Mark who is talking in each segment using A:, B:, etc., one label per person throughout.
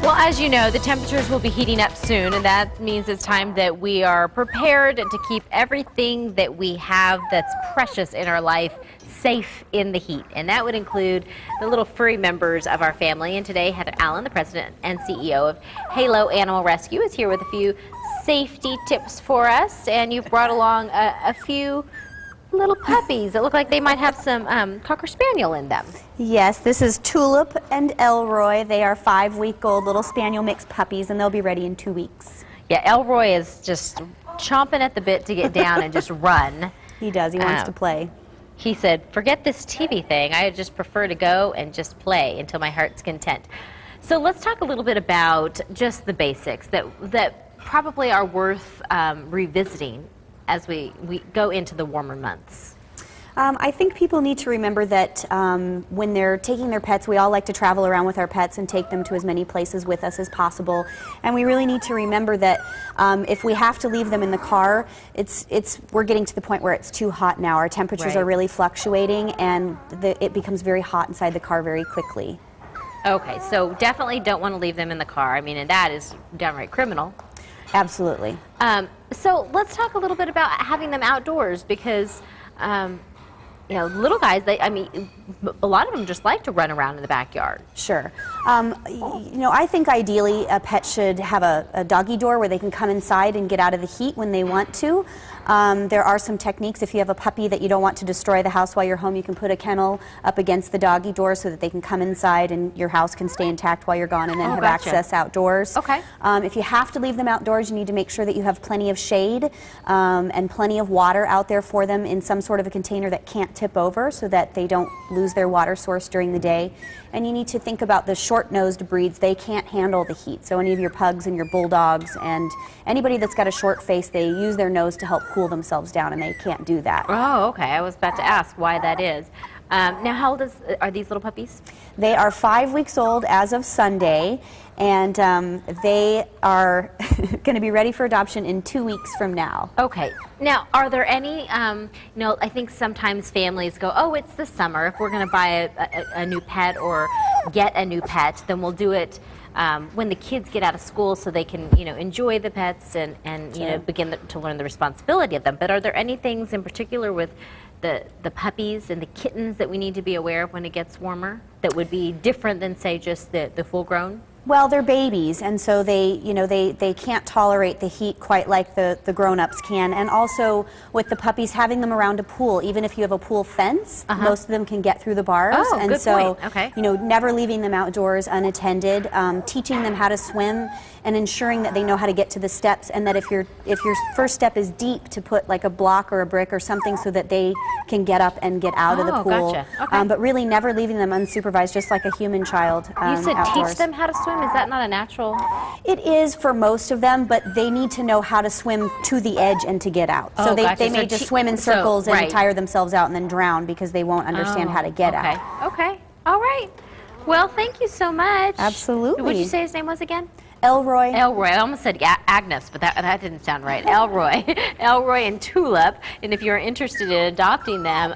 A: Well, as you know, the temperatures will be heating up soon, and that means it's time that we are prepared to keep everything that we have that's precious in our life safe in the heat. And that would include the little furry members of our family. And today, Heather Allen, the president and CEO of Halo Animal Rescue, is here with a few safety tips for us. And you've brought along a few little puppies that look like they might have some Cocker Spaniel in them.
B: Yes, this is Tulip and Elroy. They are 5-week-old little Spaniel mixed puppies, and they'll be ready in 2 weeks.
A: Yeah, Elroy is just chomping at the bit to get down and just run.
B: He does. He wants to play.
A: He said, forget this TV thing. I just prefer to go and just play until my heart's content. So let's talk a little bit about just the basics that probably are worth revisiting as we go into the warmer months.
B: I think people need to remember that when they're taking their pets, we all like to travel around with our pets and take them to as many places with us as possible. And we really need to remember that if we have to leave them in the car, we're getting to the point where it's too hot now. Our temperatures are really fluctuating, and it becomes very hot inside the car very quickly.
A: Okay, so definitely don't want to leave them in the car. I mean, and that is downright criminal.
B: Absolutely.
A: So let's talk a little bit about having them outdoors, because you know, little guys, I mean, a lot of them just like to run around in the backyard.
B: Sure. You know, I think ideally a pet should have a doggy door where they can come inside and get out of the heat when they want to. There are some techniques. If you have a puppy that you don't want to destroy the house while you're home, you can put a kennel up against the doggy door so that they can come inside and your house can stay intact while you're gone, and then have access outdoors.
A: Okay.
B: If you have to leave them outdoors, you need to make sure that you have plenty of shade and plenty of water out there for them in some sort of a container that can't tip over, so that they don't lose their water source during the day. And you need to think about the short-nosed breeds. They can't handle the heat. So any of your pugs and your bulldogs and anybody that's got a short face, they use their nose to help cool themselves down, and they can't do that.
A: Oh, okay. I was about to ask why that is. Now, how old are these little puppies?
B: They are 5 weeks old as of Sunday, and they are going to be ready for adoption in 2 weeks from now.
A: Okay. Now, are there any, you know, I think sometimes families go, oh, it's the summer. If we're going to buy a new pet or get a new pet, then we'll do it when the kids get out of school, so they can, you know, enjoy the pets and you know, begin to learn the responsibility of them. But are there any things in particular with the puppies and the kittens that we need to be aware of when it gets warmer that would be different than, say, just the full-grown?
B: Well, they're babies, and so they can't tolerate the heat quite like the grown-ups can. And also, with the puppies, having them around a pool, even if you have a pool fence, most of them can get through the bars.
A: Oh,
B: and
A: good
B: so,
A: point. Okay.
B: you know, never leaving them outdoors unattended, teaching them how to swim, and ensuring that they know how to get to the steps, and that if your first step is deep, to put like a block or a brick or something so that they can get up and get out of the pool.
A: Gotcha. Okay.
B: But really never leaving them unsupervised, just like a human child.
A: You said
B: outdoors.
A: teach them how to swim? Is that not a natural?
B: It is for most of them, but they need to know how to swim to the edge and to get out. So they may just swim in circles and tire themselves out and then drown because they won't understand how to get out.
A: Okay. All right. Well, thank you so much.
B: Absolutely.
A: What did you say his name was again?
B: Elroy.
A: Elroy. I almost said Agnes, but that didn't sound right. Elroy. Elroy and Tulip. And if you're interested in adopting them,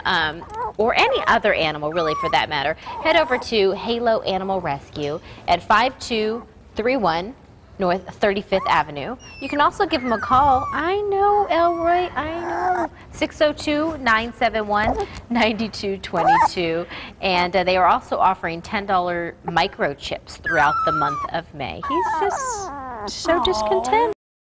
A: or any other animal, really, for that matter, head over to Halo Animal Rescue at 5231 North 35th Avenue. You can also give them a call. I know, Elroy, I know. 602-971-9222. And they are also offering $10 microchips throughout the month of May. He's just so discontent.